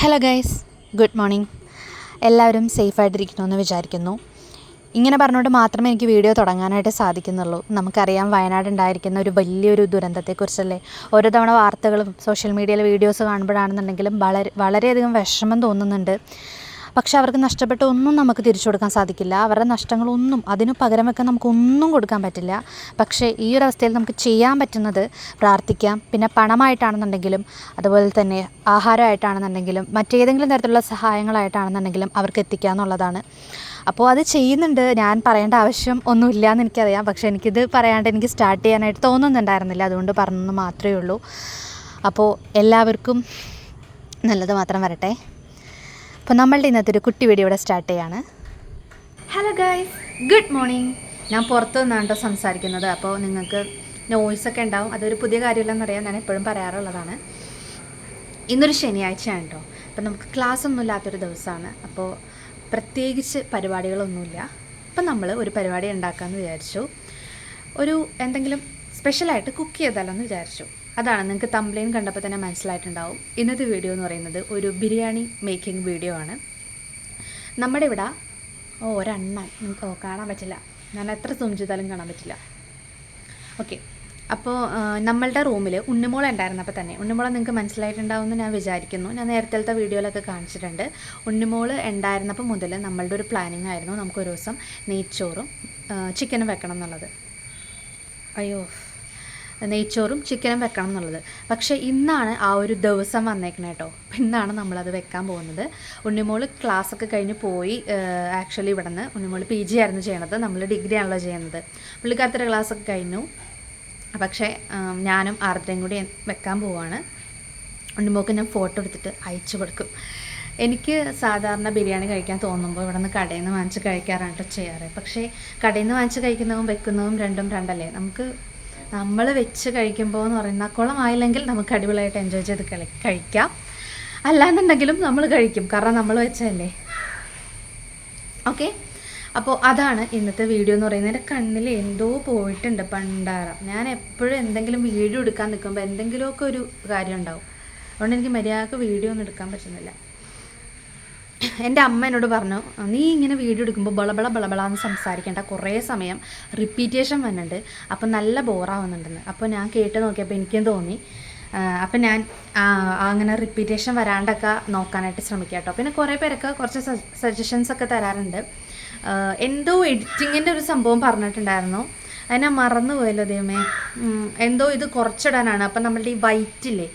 Hello guys, good morning. എല്ലാവരും സേഫായിട്ടിരിക്കണമെന്ന് വിചാരിക്കുന്നു. ഇങ്ങനെ പറഞ്ഞുകൊണ്ട് മാത്രമേ എനിക്ക് വീഡിയോ തുടങ്ങാനായിട്ട് സാധിക്കുന്നുള്ളൂ. നമുക്കറിയാം, വയനാട് ഉണ്ടായിരിക്കുന്ന ഒരു വലിയൊരു ദുരന്തത്തെക്കുറിച്ചല്ലേ ഓരോ തവണ വാർത്തകളും സോഷ്യൽ മീഡിയയിലെ വീഡിയോസ് കാണുമ്പോഴാണെന്നുണ്ടെങ്കിലും വളരെയധികം വിഷമം തോന്നുന്നുണ്ട്. പക്ഷേ അവർക്ക് നഷ്ടപ്പെട്ട ഒന്നും നമുക്ക് തിരിച്ചു കൊടുക്കാൻ സാധിക്കില്ല. അവരുടെ നഷ്ടങ്ങളൊന്നും അതിന് പകരം വെക്കാൻ നമുക്കൊന്നും കൊടുക്കാൻ പറ്റില്ല. പക്ഷേ ഈ ഒരു അവസ്ഥയിൽ നമുക്ക് ചെയ്യാൻ പറ്റുന്നത് പ്രാർത്ഥിക്കാം. പിന്നെ പണമായിട്ടാണെന്നുണ്ടെങ്കിലും അതുപോലെ തന്നെ ആഹാരമായിട്ടാണെന്നുണ്ടെങ്കിലും മറ്റേതെങ്കിലും തരത്തിലുള്ള സഹായങ്ങളായിട്ടാണെന്നുണ്ടെങ്കിലും അവർക്ക് എത്തിക്കുക എന്നുള്ളതാണ്. അപ്പോൾ അത് ചെയ്യുന്നുണ്ട്. ഞാൻ പറയേണ്ട ആവശ്യം ഒന്നുമില്ല എന്ന് എനിക്കറിയാം. പക്ഷേ എനിക്കിത് പറയാണ്ട് എനിക്ക് സ്റ്റാർട്ട് ചെയ്യാനായിട്ട് തോന്നുന്നുണ്ടായിരുന്നില്ല. അതുകൊണ്ട് പറഞ്ഞെന്ന് മാത്രമേ ഉള്ളൂ. അപ്പോൾ എല്ലാവർക്കും നല്ലത് മാത്രം വരട്ടെ. അപ്പോൾ നമ്മളുടെ ഇന്നത്തെ ഒരു കുട്ടി വീഡിയോ ഇവിടെ സ്റ്റാർട്ട് ചെയ്യാണ്. Hello guys, good morning. ഞാൻ പുറത്തു നിന്നാണ് സംസാരിക്കുന്നത്. അപ്പോൾ നിങ്ങൾക്ക് നോയ്സൊക്കെ ഉണ്ടാവും. അതൊരു പുതിയ കാര്യമില്ലെന്നറിയാം, ഞാൻ എപ്പോഴും പറയാറുള്ളതാണ്. ഇന്നൊരു ശനിയാഴ്ചയാണ് കേട്ടോ. അപ്പോൾ നമുക്ക് ക്ലാസ് ഒന്നും ഇല്ലാത്തൊരു ദിവസമാണ്. അപ്പോൾ പ്രത്യേകിച്ച് പരിപാടികളൊന്നുമില്ല. അപ്പം നമ്മൾ ഒരു പരിപാടി ഉണ്ടാക്കാമെന്ന് വിചാരിച്ചു. എന്തെങ്കിലും സ്പെഷ്യലായിട്ട് കുക്ക് ചെയ്താലോ എന്ന് വിചാരിച്ചു. അതാണ് നിങ്ങൾക്ക് തംബ്ലെയിൻ കണ്ടപ്പോൾ തന്നെ മനസ്സിലായിട്ടുണ്ടാവും. ഇന്നത്തെ വീഡിയോ എന്ന് പറയുന്നത് ഒരു ബിരിയാണി മേക്കിംഗ് വീഡിയോ ആണ്. നമ്മുടെ ഇവിടെ ഒരെണ്ണം നിങ്ങൾക്ക് കാണാൻ പറ്റില്ല. ഞാൻ എത്ര സൂം ചെയ്താലും കാണാൻ പറ്റില്ല. ഓക്കെ, അപ്പോൾ നമ്മളുടെ റൂമിൽ ഉണ്ണിമോൾ ഉണ്ടായിരുന്നപ്പോൾ തന്നെ, ഉണ്ണിമോളെ നിങ്ങൾക്ക് മനസ്സിലായിട്ടുണ്ടാവുമെന്ന് ഞാൻ വിചാരിക്കുന്നു. ഞാൻ നേരത്തെ വീഡിയോയിലൊക്കെ കാണിച്ചിട്ടുണ്ട്. ഉണ്ണിമോൾ ഉണ്ടായിരുന്നപ്പോൾ മുതൽ നമ്മളുടെ ഒരു പ്ലാനിങ് ആയിരുന്നു നമുക്കൊരു ദിവസം നെയ്ച്ചോറും ചിക്കനും വെക്കണം എന്നുള്ളത്. നെയ്ച്ചോറും ചിക്കനും വെക്കണം എന്നുള്ളത്. പക്ഷേ ഇന്നാണ് ആ ഒരു ദിവസം വന്നേക്കണേ കേട്ടോ. ഇന്നാണ് നമ്മളത് വെക്കാൻ പോകുന്നത്. ഉണ്ണിമോൾ ക്ലാസ്സൊക്കെ കഴിഞ്ഞ് പോയി. ആക്ച്വലി ഇവിടെ നിന്ന് ഉണ്ണിമോൾ PG ആയിരുന്നു ചെയ്യണത്, നമ്മൾ ഡിഗ്രി ആണല്ലോ ചെയ്യുന്നത്. പുള്ളിക്കാരത്തെ ക്ലാസ്സൊക്കെ കഴിഞ്ഞു. പക്ഷേ ഞാനും ആർദ്രയും കൂടി വെക്കാൻ പോവുകയാണ്. ഉണ്ണിമോൾക്ക് ഞാൻ ഫോട്ടോ എടുത്തിട്ട് അയച്ചു കൊടുക്കും. എനിക്ക് സാധാരണ ബിരിയാണി കഴിക്കാൻ തോന്നുമ്പോൾ ഇവിടെ നിന്ന് കടയിൽ നിന്ന് വാങ്ങിച്ച് കഴിക്കാറാണ് ചെയ്യാറ്. പക്ഷേ കടയിൽ നിന്ന് വാങ്ങിച്ച് കഴിക്കുന്നതും വെക്കുന്നതും രണ്ടും രണ്ടല്ലേ. നമ്മൾ വെച്ച് കഴിക്കുമ്പോൾ എന്ന് പറയുന്ന കുളമായില്ലെങ്കിൽ നമുക്ക് അടിപൊളിയായിട്ട് എൻജോയ് ചെയ്ത് കഴിക്കാം. അല്ലാന്നുണ്ടെങ്കിലും നമ്മൾ കഴിക്കും, കാരണം നമ്മൾ വെച്ചതല്ലേ. ഓക്കെ, അപ്പോൾ അതാണ് ഇന്നത്തെ വീഡിയോ എന്ന് പറയുന്നത്. എൻ്റെ കണ്ണിൽ എന്തോ പോയിട്ടുണ്ട് പണ്ടാരം. ഞാൻ എപ്പോഴും എന്തെങ്കിലും വീഡിയോ എടുക്കാൻ നിൽക്കുമ്പോൾ എന്തെങ്കിലുമൊക്കെ ഒരു കാര്യം ഉണ്ടാവും. അതുകൊണ്ട് എനിക്ക് മര്യാദക്ക് വീഡിയോ ഒന്നും എടുക്കാൻ പറ്റുന്നില്ല. എൻ്റെ അമ്മ എന്നോട് പറഞ്ഞു, നീ ഇങ്ങനെ വീഡിയോ എടുക്കുമ്പോൾ ബളബളാന്ന് സംസാരിക്കേണ്ട, കുറേ സമയം റിപ്പീറ്റേഷൻ വന്നിട്ടുണ്ട്, അപ്പം നല്ല ബോറാവുന്നുണ്ടെന്ന്. അപ്പോൾ ഞാൻ കേട്ട് നോക്കിയപ്പോൾ എനിക്കും തോന്നി. അപ്പം ഞാൻ അങ്ങനെ റിപ്പീറ്റേഷൻ വരാണ്ടൊക്കെ നോക്കാനായിട്ട് ശ്രമിക്കാം കേട്ടോ. പിന്നെ കുറേ പേരൊക്കെ കുറച്ച് സജഷൻസൊക്കെ തരാറുണ്ട്. എന്തോ എഡിറ്റിങ്ങിൻ്റെ ഒരു സംഭവം പറഞ്ഞിട്ടുണ്ടായിരുന്നു. അതിനെ മറന്നു പോയല്ലോ ദൈവമേ. എന്തോ ഇത് കുറച്ചിടാനാണ്. അപ്പം നമ്മളുടെ ഈ വൈറ്റില്ലേ,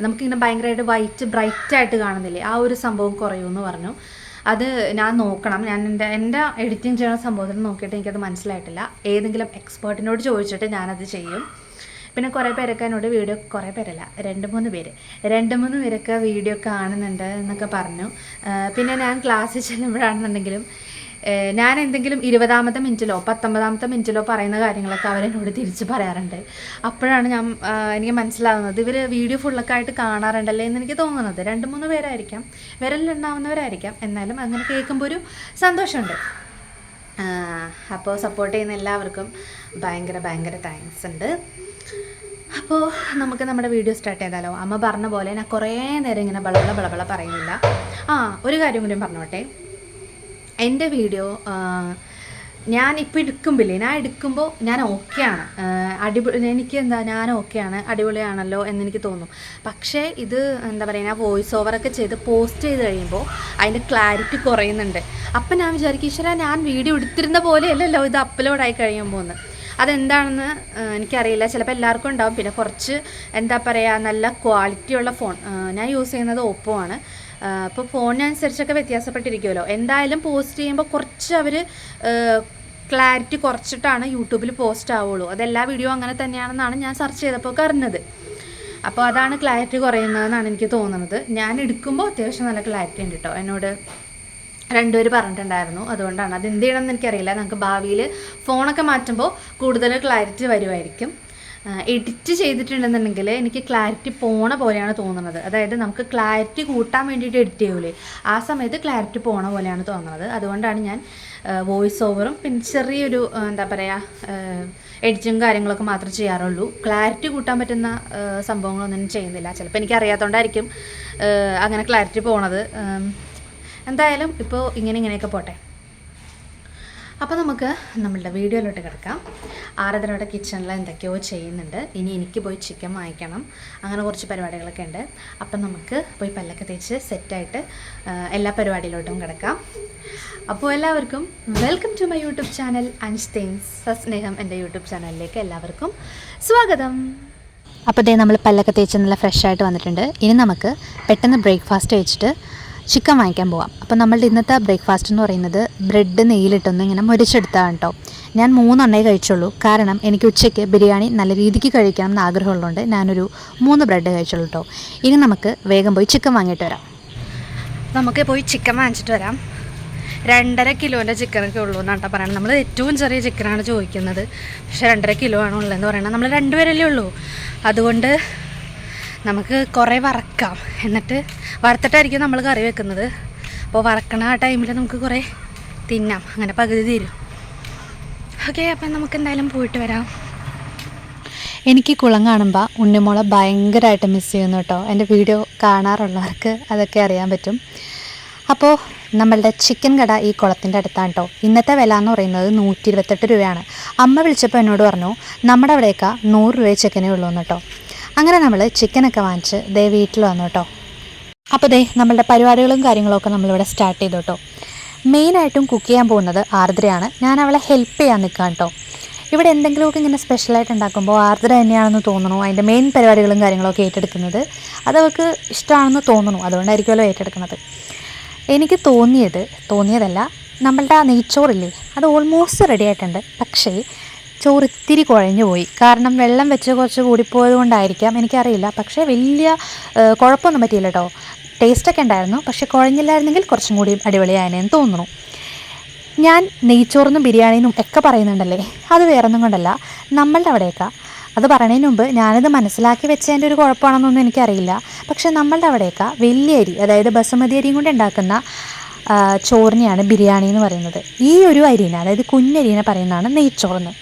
നമുക്കിങ്ങനെ ഭയങ്കരമായിട്ട് വൈറ്റ് ബ്രൈറ്റായിട്ട് കാണുന്നില്ലേ, ആ ഒരു സംഭവം കുറയുമെന്ന് പറഞ്ഞു. അത് ഞാൻ നോക്കണം. ഞാൻ എൻ്റെ എഡിറ്റിംഗ് ചെയ്യുന്ന സംഭവത്തിൽ നോക്കിയിട്ട് എനിക്കത് മനസ്സിലായിട്ടില്ല. ഏതെങ്കിലും എക്സ്പേർട്ടിനോട് ചോദിച്ചിട്ട് ഞാനത് ചെയ്യും. പിന്നെ കുറേ പേരൊക്കെ എന്നോട് വീഡിയോ, കുറേ പേരല്ല, 2-3 പേരൊക്കെ വീഡിയോ കാണുന്നുണ്ട് എന്നൊക്കെ പറഞ്ഞു. പിന്നെ ഞാൻ ക്ലാസ്സിൽ ചെല്ലുമ്പോഴാണെന്നുണ്ടെങ്കിലും ഞാൻ എന്തെങ്കിലും 20ാമത്തെ മിനിറ്റിലോ 19ാമത്തെ മിനിറ്റിലോ പറയുന്ന കാര്യങ്ങളൊക്കെ അവരെന്നോട് തിരിച്ച് പറയാറുണ്ട്. അപ്പോഴാണ് എനിക്ക് മനസ്സിലാവുന്നത് ഇവർ വീഡിയോ ഫുള്ളൊക്കെ ആയിട്ട് കാണാറുണ്ടല്ലേ എന്ന് എനിക്ക് തോന്നുന്നത്. 2-3 പേരായിരിക്കാം, വിരലിലുണ്ടാവുന്നവരായിരിക്കാം. എന്നാലും അങ്ങനെ കേൾക്കുമ്പോൾ ഒരു സന്തോഷമുണ്ട്. അപ്പോൾ സപ്പോർട്ട് ചെയ്യുന്ന എല്ലാവർക്കും ഭയങ്കര താങ്ക്സ് ഉണ്ട്. അപ്പോൾ നമുക്ക് നമ്മുടെ വീഡിയോ സ്റ്റാർട്ട് ചെയ്താലോ. അമ്മ പറഞ്ഞ പോലെ ഞാൻ കുറേ നേരം ഇങ്ങനെ ബളബള പറയുന്നില്ല. ഒരു കാര്യം കൂടി പറഞ്ഞോട്ടെ. എൻ്റെ വീഡിയോ ഞാനിപ്പോൾ എടുക്കുമ്പോൾ ഞാൻ ഓക്കെയാണ്, ഞാൻ ഓക്കെയാണ്, അടിപൊളിയാണല്ലോ എന്നെനിക്ക് തോന്നും. പക്ഷേ ഇത് ഞാൻ വോയിസ് ഓവറൊക്കെ ചെയ്ത് പോസ്റ്റ് ചെയ്ത് കഴിയുമ്പോൾ അതിൻ്റെ ക്ലാരിറ്റി കുറയുന്നുണ്ട്. അപ്പം ഞാൻ വിചാരിക്കും, ഈശ്വരാ, ഞാൻ വീഡിയോ എടുത്തിരുന്ന പോലെയല്ലല്ലോ ഇത് അപ്ലോഡായി കഴിയുമ്പോൾ എന്ന്. അതെന്താണെന്ന് എനിക്കറിയില്ല. ചിലപ്പോൾ എല്ലാവർക്കും ഉണ്ടാവും. പിന്നെ കുറച്ച് നല്ല ക്വാളിറ്റിയുള്ള ഫോൺ, ഞാൻ യൂസ് ചെയ്യുന്നത് ഓപ്പോ ആണ്. അപ്പോൾ ഫോണിനനുസരിച്ചൊക്കെ വ്യത്യാസപ്പെട്ടിരിക്കുമല്ലോ. എന്തായാലും പോസ്റ്റ് ചെയ്യുമ്പോൾ കുറച്ച് അവർ ക്ലാരിറ്റി കുറച്ചിട്ടാണ് യൂട്യൂബിൽ പോസ്റ്റ് ആവുള്ളൂ. അതെല്ലാ വീഡിയോ അങ്ങനെ തന്നെയാണെന്നാണ് ഞാൻ സെർച്ച് ചെയ്തപ്പോൾ അറിഞ്ഞത്. അപ്പോൾ അതാണ് ക്ലാരിറ്റി കുറയുന്നതെന്നാണ് എനിക്ക് തോന്നുന്നത്. ഞാൻ എടുക്കുമ്പോൾ അത്യാവശ്യം നല്ല ക്ലാരിറ്റി ഉണ്ട് കേട്ടോ. എന്നോട് 2 പേര് പറഞ്ഞിട്ടുണ്ടായിരുന്നു. അതുകൊണ്ടാണ്. അത് എന്ത് ചെയ്യണമെന്ന് എനിക്കറിയില്ല. നമുക്ക് ഭാവിയിൽ ഫോണൊക്കെ മാറ്റുമ്പോൾ കൂടുതൽ ക്ലാരിറ്റി വരുമായിരിക്കും. എഡിറ്റ് ചെയ്തിട്ടുണ്ടെന്നുണ്ടെങ്കിൽ എനിക്ക് ക്ലാരിറ്റി പോണ പോലെയാണ് തോന്നുന്നത്. അതായത് നമുക്ക് ക്ലാരിറ്റി കൂട്ടാൻ വേണ്ടിയിട്ട് എഡിറ്റ് ചെയ്യൂലേ, ആ സമയത്ത് ക്ലാരിറ്റി പോണ പോലെയാണ് തോന്നുന്നത്. അതുകൊണ്ടാണ് ഞാൻ വോയിസ് ഓവറും പിന്നെ ചെറിയൊരു എഡിറ്റിങ് കാര്യങ്ങളൊക്കെ മാത്രമേ ചെയ്യാറുള്ളൂ. ക്ലാരിറ്റി കൂട്ടാൻ പറ്റുന്ന സംഭവങ്ങളൊന്നും ചെയ്യുന്നില്ല. ചിലപ്പോൾ എനിക്കറിയാത്തതുകൊണ്ടായിരിക്കും അങ്ങനെ ക്ലാരിറ്റി പോണത്. എന്തായാലും ഇപ്പോൾ ഇങ്ങനെയൊക്കെ പോട്ടെ. അപ്പോൾ നമുക്ക് നമ്മളുടെ വീഡിയോയിലോട്ട് കിടക്കാം. ആരാധനയുടെ കിച്ചണിൽ എന്തൊക്കെയോ ചെയ്യുന്നുണ്ട്. ഇനി എനിക്ക് പോയി ചിക്കൻ വാങ്ങിക്കണം. അങ്ങനെ കുറച്ച് പരിപാടികളൊക്കെ ഉണ്ട്. അപ്പം നമുക്ക് പോയി പല്ലൊക്കെ തേച്ച് സെറ്റായിട്ട് എല്ലാ പരിപാടിയിലോട്ടും കിടക്കാം. അപ്പോൾ എല്ലാവർക്കും welcome to my YouTube channel Ansh things. സസ്നേഹം എൻ്റെ യൂട്യൂബ് ചാനലിലേക്ക് എല്ലാവർക്കും സ്വാഗതം. അപ്പോൾ ദേ നമ്മൾ പല്ലൊക്കെ തേച്ച് നല്ല ഫ്രഷായിട്ട് വന്നിട്ടുണ്ട്. ഇനി നമുക്ക് പെട്ടെന്ന് ബ്രേക്ക്ഫാസ്റ്റ് കഴിച്ചിട്ട് ചിക്കൻ വാങ്ങിക്കാൻ പോവാം. അപ്പോൾ നമ്മളുടെ ഇന്നത്തെ ബ്രേക്ക്ഫാസ്റ്റ് എന്ന് പറയുന്നത് ബ്രെഡ് നെയ്യിലിട്ടൊന്ന് ഇങ്ങനെ മുരിച്ചെടുത്താണ് കേട്ടോ. ഞാൻ 3 എണ്ണേ കഴിച്ചുള്ളൂ. കാരണം എനിക്ക് ഉച്ചയ്ക്ക് ബിരിയാണി നല്ല രീതിക്ക് കഴിക്കണം എന്ന് ആഗ്രഹമുള്ളതുകൊണ്ട് ഞാനൊരു 3 ബ്രെഡ് കഴിച്ചുള്ളൂ കേട്ടോ. ഇനി നമുക്ക് വേഗം പോയി ചിക്കൻ വാങ്ങിയിട്ട് വരാം. നമുക്ക് പോയി ചിക്കൻ വാങ്ങിച്ചിട്ട് വരാം. 2.5 കിലോൻ്റെ ചിക്കനൊക്കെ ഉള്ളൂ എന്നാണ് കേട്ടോ പറയുന്നത്. നമ്മൾ ഏറ്റവും ചെറിയ ചിക്കനാണ് ചോദിക്കുന്നത്. പക്ഷേ 2.5 കിലോ ആണ് ഉള്ളതെന്ന് പറയുന്നത്. നമ്മൾ 2 പേരല്ലേ ഉള്ളൂ. അതുകൊണ്ട് നമുക്ക് കുറേ വറക്കാം. എന്നിട്ട് വറുത്തിട്ടായിരിക്കും നമ്മൾ കറി വെക്കുന്നത്. അപ്പോൾ വറക്കണ ആ ടൈമിൽ നമുക്ക് കുറേ തിന്നാം. അങ്ങനെ പകുതി തീരും. ഓക്കെ, അപ്പം നമുക്ക് എന്തായാലും പോയിട്ട് വരാം. എനിക്ക് കുളം കാണുമ്പോൾ ഉണ്ണിമോളെ ഭയങ്കരമായിട്ട് മിസ് ചെയ്യുന്നു കേട്ടോ. എൻ്റെ വീഡിയോ കാണാറുള്ളവർക്ക് അതൊക്കെ അറിയാൻ പറ്റും. അപ്പോൾ നമ്മളുടെ ചിക്കൻ കട ഈ കുളത്തിൻ്റെ അടുത്താണ് കേട്ടോ. ഇന്നത്തെ വില എന്ന് പറയുന്നത് 128 രൂപയാണ്. അമ്മ വിളിച്ചപ്പോൾ എന്നോട് പറഞ്ഞു നമ്മുടെ അവിടെയൊക്കെ 100 രൂപ ചിക്കനേ ഉള്ളൂ എന്ന് കേട്ടോ. അങ്ങനെ നമ്മൾ ചിക്കനൊക്കെ വാങ്ങിച്ച് ദേ വീട്ടിൽ വന്നു കേട്ടോ. അപ്പോൾ ദേ നമ്മളുടെ പരിപാടികളും കാര്യങ്ങളൊക്കെ നമ്മളിവിടെ സ്റ്റാർട്ട് ചെയ്തു കേട്ടോ. മെയിനായിട്ടും കുക്ക് ചെയ്യാൻ പോകുന്നത് ആർദ്രയാണ്. ഞാൻ അവളെ ഹെൽപ്പ് ചെയ്യാൻ നിൽക്കാം കേട്ടോ. ഇവിടെ എന്തെങ്കിലുമൊക്കെ ഇങ്ങനെ സ്പെഷ്യലായിട്ട് ഉണ്ടാക്കുമ്പോൾ ആർദ്ര തന്നെയാണെന്ന് തോന്നുന്നു അതിൻ്റെ മെയിൻ പരിപാടികളും കാര്യങ്ങളൊക്കെ ഏറ്റെടുക്കുന്നത്. അതവൾക്ക് ഇഷ്ടമാണെന്ന് തോന്നുന്നു. അതുകൊണ്ടായിരിക്കുമല്ലോ ഏറ്റെടുക്കുന്നത്. എനിക്ക് തോന്നിയതല്ല, നമ്മളുടെ ആ നെയ്ച്ചോറില്ലേ അത് ഓൾമോസ്റ്റ് റെഡി ആയിട്ടുണ്ട്. പക്ഷേ ചോറ് ഇത്തിരി കുഴഞ്ഞു പോയി. കാരണം വെള്ളം വെച്ച് കുറച്ച് കൂടിപ്പോയത് കൊണ്ടായിരിക്കാം, എനിക്കറിയില്ല. പക്ഷേ വലിയ കുഴപ്പമൊന്നും പറ്റിയില്ല കേട്ടോ. ടേസ്റ്റൊക്കെ ഉണ്ടായിരുന്നു. പക്ഷേ കുഴഞ്ഞില്ലായിരുന്നെങ്കിൽ കുറച്ചും കൂടി അടിപൊളിയായതിനെന്ന് തോന്നുന്നു. ഞാൻ നെയ്ച്ചോറിനും ബിരിയാണിനും ഒക്കെ പറയുന്നുണ്ടല്ലേ, അത് വേറൊന്നും കൊണ്ടല്ല. നമ്മളുടെ അവിടെയൊക്കെ അത് പറയുന്നതിന് മുമ്പ് ഞാനിത് മനസ്സിലാക്കി വെച്ചതിൻ്റെ ഒരു കുഴപ്പമാണെന്നൊന്നും എനിക്കറിയില്ല. പക്ഷേ നമ്മളുടെ അവിടെയൊക്കെ വലിയ അരി, അതായത് ബസുമതി അരിയും കൊണ്ട് ഉണ്ടാക്കുന്ന ചോറിനെയാണ് ബിരിയാണി എന്ന് പറയുന്നത്. ഈ ഒരു അരിനെ, അതായത് കുഞ്ഞരീനെ പറയുന്നതാണ് നെയ്ച്ചോറെന്ന്.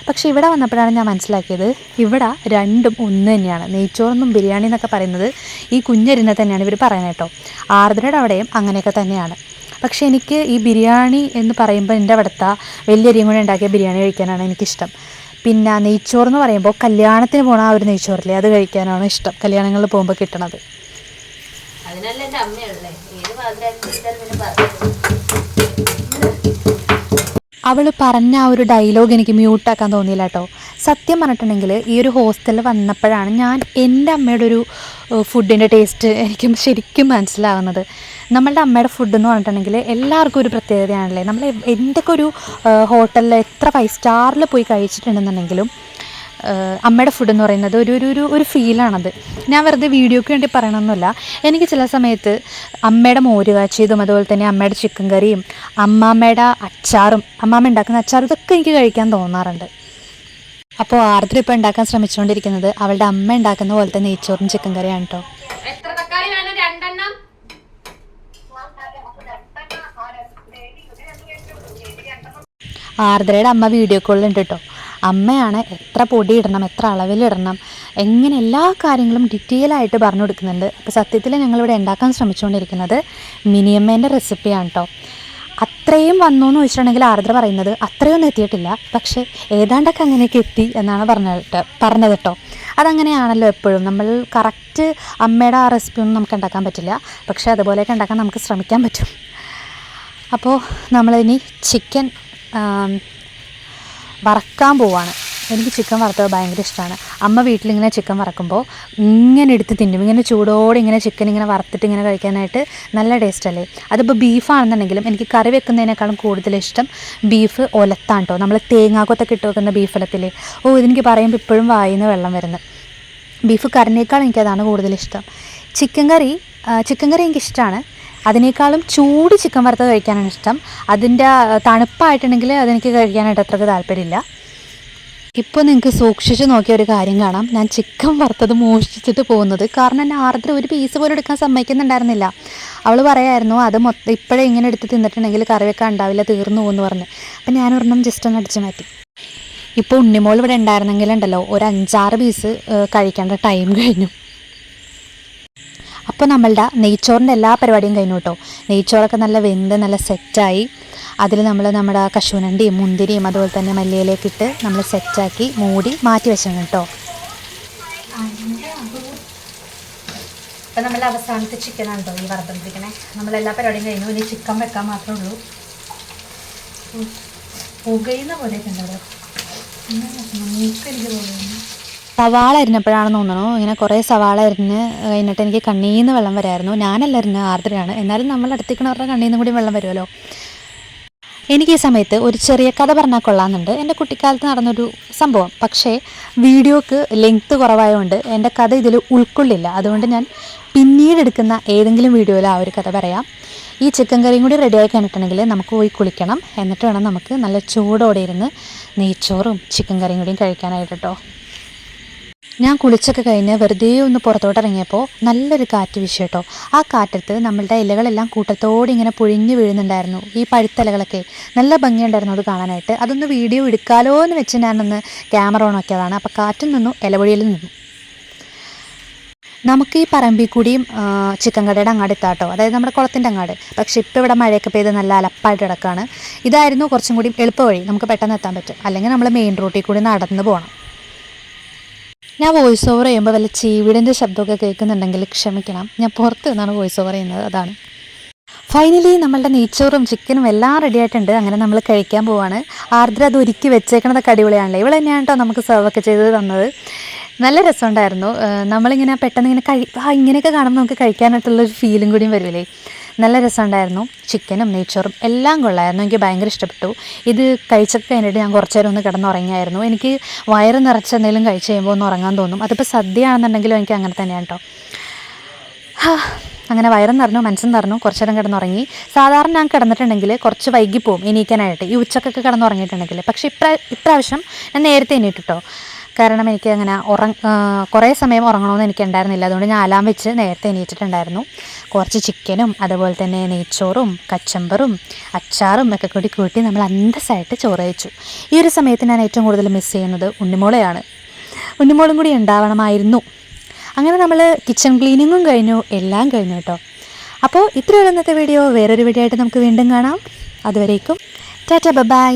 പക്ഷേ ഇവിടെ വന്നപ്പോഴാണ് ഞാൻ മനസ്സിലാക്കിയത് ഇവിടെ രണ്ടും ഒന്ന് തന്നെയാണ്. നെയ്ച്ചോറെന്നും ബിരിയാണി എന്നൊക്കെ പറയുന്നത് ഈ കുഞ്ഞരിനെ തന്നെയാണ് ഇവർ പറയുന്നത് കേട്ടോ. ആർദ്രയുടെ അവിടെയും അങ്ങനെയൊക്കെ തന്നെയാണ്. പക്ഷേ എനിക്ക് ഈ ബിരിയാണി എന്ന് പറയുമ്പോൾ എൻ്റെ അവിടുത്തെ വലിയ അരിയും കൂടെ ഉണ്ടാക്കിയ ബിരിയാണി കഴിക്കാനാണ് എനിക്കിഷ്ടം. പിന്നെ നെയ്ച്ചോറെന്ന് പറയുമ്പോൾ കല്യാണത്തിന് പോകണ ആ ഒരു നെയ്ച്ചോറില്ലേ, അത് കഴിക്കാനാണ് ഇഷ്ടം. കല്യാണങ്ങളിൽ പോകുമ്പോൾ കിട്ടണത്. അവൾ പറഞ്ഞ ആ ഒരു ഡയലോഗ് എനിക്ക് മ്യൂട്ടാക്കാൻ തോന്നിയില്ല കേട്ടോ. സത്യം പറഞ്ഞിട്ടുണ്ടെങ്കിൽ ഈ ഒരു ഹോസ്റ്റലിൽ വന്നപ്പോഴാണ് ഞാൻ എൻ്റെ അമ്മയുടെ ഒരു ഫുഡിൻ്റെ ടേസ്റ്റ് എനിക്ക് ശരിക്കും മനസ്സിലാവുന്നത്. നമ്മളുടെ അമ്മയുടെ ഫുഡ് എന്ന് പറഞ്ഞിട്ടുണ്ടെങ്കിൽ എല്ലാവർക്കും ഒരു പ്രത്യേകതയാണല്ലേ. നമ്മൾ എന്തൊക്കെ ഒരു ഹോട്ടലിൽ എത്ര 5 സ്റ്റാറിൽ പോയി കഴിച്ചിട്ടുണ്ടെന്നുണ്ടെങ്കിലും അമ്മയുടെ ഫുഡ് എന്ന് പറയുന്നത് ഒരു ഫീലാണത്. ഞാൻ വെറുതെ വീഡിയോയ്ക്ക് വേണ്ടി പറയണമെന്നല്ല. എനിക്ക് ചില സമയത്ത് അമ്മയുടെ മോര് കാച്ചിയതും അതുപോലെ തന്നെ അമ്മയുടെ ചിക്കൻ കറിയും അമ്മാമ്മയുടെ അച്ചാറും അമ്മാമ്മ ഉണ്ടാക്കുന്ന അച്ചാറും ഇതൊക്കെ എനിക്ക് കഴിക്കാൻ തോന്നാറുണ്ട്. അപ്പോൾ ആർദ്ര ഇപ്പോൾ ഉണ്ടാക്കാൻ ശ്രമിച്ചുകൊണ്ടിരിക്കുന്നത് അവളുടെ അമ്മ ഉണ്ടാക്കുന്ന പോലത്തെ നെയ്ച്ചോറും ചിക്കൻ കറിയാണ് കേട്ടോ. ആർദ്രയുടെ അമ്മ വീഡിയോ കോളിലുണ്ട് കേട്ടോ. അമ്മയാണ് എത്ര പൊടി ഇടണം, എത്ര അളവിലിടണം, എങ്ങനെ എല്ലാ കാര്യങ്ങളും ഡീറ്റെയിൽ ആയിട്ട് പറഞ്ഞു കൊടുക്കുന്നുണ്ട്. അപ്പോൾ സത്യത്തിൽ ഞങ്ങളിവിടെ ഉണ്ടാക്കാൻ ശ്രമിച്ചുകൊണ്ടിരിക്കുന്നത് മിനിയമ്മേൻ്റെ റെസിപ്പിയാണ് കേട്ടോ. അത്രയും വന്നു എന്ന് വെച്ചിട്ടുണ്ടെങ്കിൽ ആർദ്ര പറയുന്നത് അത്രയൊന്നും എത്തിയിട്ടില്ല, പക്ഷേ ഏതാണ്ടൊക്കെ അങ്ങനെയൊക്കെ എത്തി എന്നാണ് പറഞ്ഞത് കേട്ടോ. അതങ്ങനെയാണല്ലോ എപ്പോഴും. നമ്മൾ കറക്റ്റ് അമ്മയുടെ ആ റെസിപ്പി ഒന്നും നമുക്ക് ഉണ്ടാക്കാൻ പറ്റില്ല, പക്ഷേ അതുപോലെയൊക്കെ ഉണ്ടാക്കാൻ നമുക്ക് ശ്രമിക്കാൻ പറ്റും. അപ്പോൾ നമ്മളിനി ചിക്കൻ വറക്കാൻ പോവാണ്. എനിക്ക് ചിക്കൻ വറുത്തത് ഭയങ്കര ഇഷ്ടമാണ്. അമ്മ വീട്ടിലിങ്ങനെ ചിക്കൻ വറക്കുമ്പോൾ ഇങ്ങനെ എടുത്ത് തിന്നും. ഇങ്ങനെ ചൂടോടെ ഇങ്ങനെ ചിക്കൻ ഇങ്ങനെ വറുത്തിട്ട് ഇങ്ങനെ കഴിക്കാനായിട്ട് നല്ല ടേസ്റ്റ് അല്ലേ. അതിപ്പോൾ ബീഫാണെന്നുണ്ടെങ്കിലും എനിക്ക് കറി വെക്കുന്നതിനേക്കാളും കൂടുതൽ ഇഷ്ടം ബീഫ് ഒലത്താണ് കേട്ടോ. നമ്മൾ തേങ്ങാക്കൊത്തൊക്കെ ഇട്ട് വെക്കുന്ന ബീഫ് ഒലത്തില്ലേ, ഇതെനിക്ക് പറയുമ്പോൾ ഇപ്പോഴും വായിന്ന് വെള്ളം വരുന്നത്. ബീഫ് കറിനേക്കാൾ എനിക്കതാണ് കൂടുതലിഷ്ടം. ചിക്കൻ കറി എനിക്കിഷ്ടമാണ്. അതിനേക്കാളും ചൂട് ചിക്കൻ വറുത്തത് കഴിക്കാനാണ് ഇഷ്ടം. അതിൻ്റെ തണുപ്പായിട്ടുണ്ടെങ്കിൽ അതെനിക്ക് കഴിക്കാനായിട്ട് അത്രയ്ക്ക് താല്പര്യമില്ല. ഇപ്പോൾ നിങ്ങൾക്ക് സൂക്ഷിച്ച് നോക്കിയ ഒരു കാര്യം കാണാം. ഞാൻ ചിക്കൻ വറുത്തത് മോഷ്ടിച്ചിട്ട് പോകുന്നത്. കാരണം എൻ്റെ ആർദ്ര ഒരു പീസ് പോലും എടുക്കാൻ സമ്മതിക്കുന്നുണ്ടായിരുന്നില്ല. അവൾ പറയായിരുന്നു അത് ഇപ്പോഴേ ഇങ്ങനെ എടുത്ത് തിന്നിട്ടുണ്ടെങ്കിൽ കറി വെക്കാൻ ഉണ്ടാവില്ല, തീർന്നു പോകുമെന്ന് പറഞ്ഞ്. അപ്പം ഞാനൊരെണ്ണം ജസ്റ്റ് ഒന്ന് അടിച്ച് മാറ്റി. ഇപ്പോൾ ഉണ്ണിമോൾ ഇവിടെ ഉണ്ടായിരുന്നെങ്കിലുണ്ടല്ലോ ഒരു 5-6 പീസ് കഴിക്കേണ്ട ടൈം കഴിഞ്ഞു. അപ്പോൾ നമ്മളുടെ നെയ്ച്ചോറിൻ്റെ എല്ലാ പരിപാടിയും കഴിഞ്ഞു കേട്ടോ. നെയ്ച്ചോറൊക്കെ നല്ല വെന്ത് നല്ല സെറ്റായി. അതിൽ നമ്മൾ നമ്മുടെ കശുവണ്ടിയും മുന്തിരിയും അതുപോലെ തന്നെ മല്ലിയിലേക്ക് ഇട്ട് നമ്മൾ സെറ്റാക്കി മൂടി മാറ്റി വെച്ചാണ് കേട്ടോ. അപ്പോൾ നമ്മൾ അവസാനത്തെ ചിക്കനാണ് കേട്ടോ ഈ വറുത്തുകൊണ്ടിരിക്കണേ. നമ്മളെല്ലാ പരിപാടിയും കഴിഞ്ഞു. ഇനി ചിക്കൻ വെക്കാൻ മാത്രമേ ഉള്ളൂ. പുകയുന്ന പോലെയൊക്കെ ഉണ്ടല്ലോ. സവാള അരിഞ്ഞപ്പോഴാണെന്ന് തോന്നണു ഇങ്ങനെ കുറേ സവാള അരിഞ്ഞ് കഴിഞ്ഞിട്ട് എനിക്ക് കണ്ണീന്ന് നിന്ന് വെള്ളം വരായിരുന്നു. ഞാനല്ല അരിഞ്ഞ ആർദ്രയാണ്. എന്നാലും നമ്മൾ അടുത്തേക്കണവരുടെ കണ്ണീന്ന് കൂടി വെള്ളം വരുമല്ലോ. എനിക്ക് ഈ സമയത്ത് ഒരു ചെറിയ കഥ പറഞ്ഞാൽ കൊള്ളാമെന്നുണ്ട്. എൻ്റെ കുട്ടിക്കാലത്ത് നടന്നൊരു സംഭവം. പക്ഷേ വീഡിയോക്ക് ലെങ്ത്ത് കുറവായതുകൊണ്ട് എൻ്റെ കഥ ഇതിൽ ഉൾക്കൊള്ളില്ല. അതുകൊണ്ട് ഞാൻ പിന്നീട് എടുക്കുന്ന ഏതെങ്കിലും വീഡിയോയിൽ ആ ഒരു കഥ പറയാം. ഈ ചിക്കൻ കറിയും കൂടി റെഡിയായി കഴിഞ്ഞിട്ടുണ്ടെങ്കിൽ നമുക്ക് പോയി കുളിക്കണം. എന്നിട്ട് വേണം നമുക്ക് നല്ല ചൂടോടെ ഇരുന്ന് നെയ്ച്ചോറും ചിക്കൻ കറിയും കൂടിയും കഴിക്കാനായിട്ട് കേട്ടോ. ഞാൻ കുളിച്ചൊക്കെ കഴിഞ്ഞ് വെറുതെ ഒന്ന് പുറത്തോട്ട് ഇറങ്ങിയപ്പോൾ നല്ലൊരു കാറ്റ് വീശി കേട്ടോ. ആ കാറ്റത്ത് നമ്മളുടെ ഇലകളെല്ലാം കൂട്ടത്തോടെ ഇങ്ങനെ പൊഴിഞ്ഞ് വീഴുന്നുണ്ടായിരുന്നു. ഈ പഴുത്തലകളൊക്കെ നല്ല ഭംഗിയുണ്ടായിരുന്നു അത് കാണാനായിട്ട്. അതൊന്ന് വീഡിയോ എടുക്കാലോ എന്ന് വെച്ച് ഞാനൊന്ന് ക്യാമറ ഓൺ ആക്കിയതാണ്. അപ്പോൾ കാറ്റിൽ നിന്നു ഇലവഴിയിൽ നിന്നു. നമുക്ക് ഈ പറമ്പിൽ കൂടിയും ചിക്കൻ കടയുടെ അങ്ങാട് എത്താട്ടോ, അതായത് നമ്മുടെ കുളത്തിൻ്റെ അങ്ങാട്. പക്ഷെ ഇപ്പോൾ ഇവിടെ മഴയൊക്കെ പെയ്ത് നല്ല അലപ്പായിട്ട് കിടക്കുകയാണ്. ഇതായിരുന്നു കുറച്ചും കൂടി എളുപ്പ വഴി, നമുക്ക് പെട്ടെന്ന് എത്താൻ പറ്റും. അല്ലെങ്കിൽ നമ്മൾ മെയിൻ റോട്ടിൽ കൂടി നടന്ന് പോകണം. ഞാൻ വോയിസ് ഓവർ ചെയ്യുമ്പോൾ വല്ല ചീവിടിൻ്റെ ശബ്ദമൊക്കെ കേൾക്കുന്നുണ്ടെങ്കിൽ ക്ഷമിക്കണം. ഞാൻ പുറത്ത് നിന്നാണ് വോയിസ് ഓവർ ചെയ്യുന്നത്, അതാണ്. ഫൈനലി നമ്മളുടെ നെയ്ച്ചോറും ചിക്കനും എല്ലാം റെഡി ആയിട്ടുണ്ട്. അങ്ങനെ നമ്മൾ കഴിക്കാൻ പോവാണ്. ആർദ്ര അത് ഒരുക്കി വെച്ചേക്കണതൊക്കെ അടിപൊളിയാണല്ലോ. ഇവിടെ തന്നെയാണ് കേട്ടോ നമുക്ക് സെർവ് ഒക്കെ ചെയ്ത് തന്നത്. നല്ല രസമുണ്ടായിരുന്നു. നമ്മളിങ്ങനെ പെട്ടെന്ന് ഇങ്ങനെയൊക്കെ കാണുമ്പോൾ നമുക്ക് കഴിക്കാനായിട്ടുള്ളൊരു ഫീലും കൂടിയും വരുമല്ലേ. നല്ല രസമുണ്ടായിരുന്നു. ചിക്കനും നെയ്ച്ചോറും എല്ലാം കൊള്ളായിരുന്നു. എനിക്ക് ഭയങ്കര ഇഷ്ടപ്പെട്ടു. ഇത് കഴിച്ചൊക്കെ കഴിഞ്ഞിട്ട് ഞാൻ കുറച്ച് നേരം ഒന്ന് കിടന്നുറങ്ങിയായിരുന്നു. എനിക്ക് വയറ് നിറച്ച് എന്തെങ്കിലും കഴിച്ച് കഴിയുമ്പോൾ ഒന്ന് ഉറങ്ങാൻ തോന്നും. അതിപ്പോൾ സദ്യ ആണെന്നുണ്ടെങ്കിലും എനിക്ക് അങ്ങനെ തന്നെയാണ് കേട്ടോ. അങ്ങനെ വയറും നിറഞ്ഞു, മനസ്സും നിറഞ്ഞു. കുറച്ച് നേരം കിടന്നുറങ്ങി. സാധാരണ ഞാൻ കിടന്നിട്ടുണ്ടെങ്കിൽ കുറച്ച് വൈകി പോകും എണീക്കാനായിട്ട്, ഈ ഉച്ചക്കൊക്കെ കിടന്നുറങ്ങിയിട്ടുണ്ടെങ്കിൽ. പക്ഷേ ഇപ്രാവശ്യം ഞാൻ നേരത്തെ എണീറ്റു കേട്ടോ. കാരണം എനിക്ക് അങ്ങനെ കുറേ സമയം ഉറങ്ങണമെന്ന് എനിക്ക് ഉണ്ടായിരുന്നില്ല. അതുകൊണ്ട് ഞാൻ അലാം വെച്ച് നേരത്തെ എണീറ്റിട്ടുണ്ടായിരുന്നു. കുറച്ച് ചിക്കനും അതുപോലെ തന്നെ നെയ്ച്ചോറും കച്ചമ്പറും അച്ചാറും ഒക്കെ കൂട്ടി നമ്മൾ അന്തസ്സായിട്ട് ചോറ് കഴിച്ചു. ഈ ഒരു സമയത്ത് ഞാൻ ഏറ്റവും കൂടുതൽ മിസ് ചെയ്യുന്നത് ഉണ്ണിമോളെയാണ്. ഉണ്ണിമോളും കൂടി ഉണ്ടാവണമായിരുന്നു. അങ്ങനെ നമ്മൾ കിച്ചൺ ക്ലീനിങ്ങും കഴിഞ്ഞു, എല്ലാം കഴിഞ്ഞു കേട്ടോ. അപ്പോൾ ഇത്രയുള്ള ഇന്നത്തെ വീഡിയോ. വേറൊരു വീഡിയോ ആയിട്ട് നമുക്ക് വീണ്ടും കാണാം. അതുവരേക്കും ടാറ്റ ബൈ.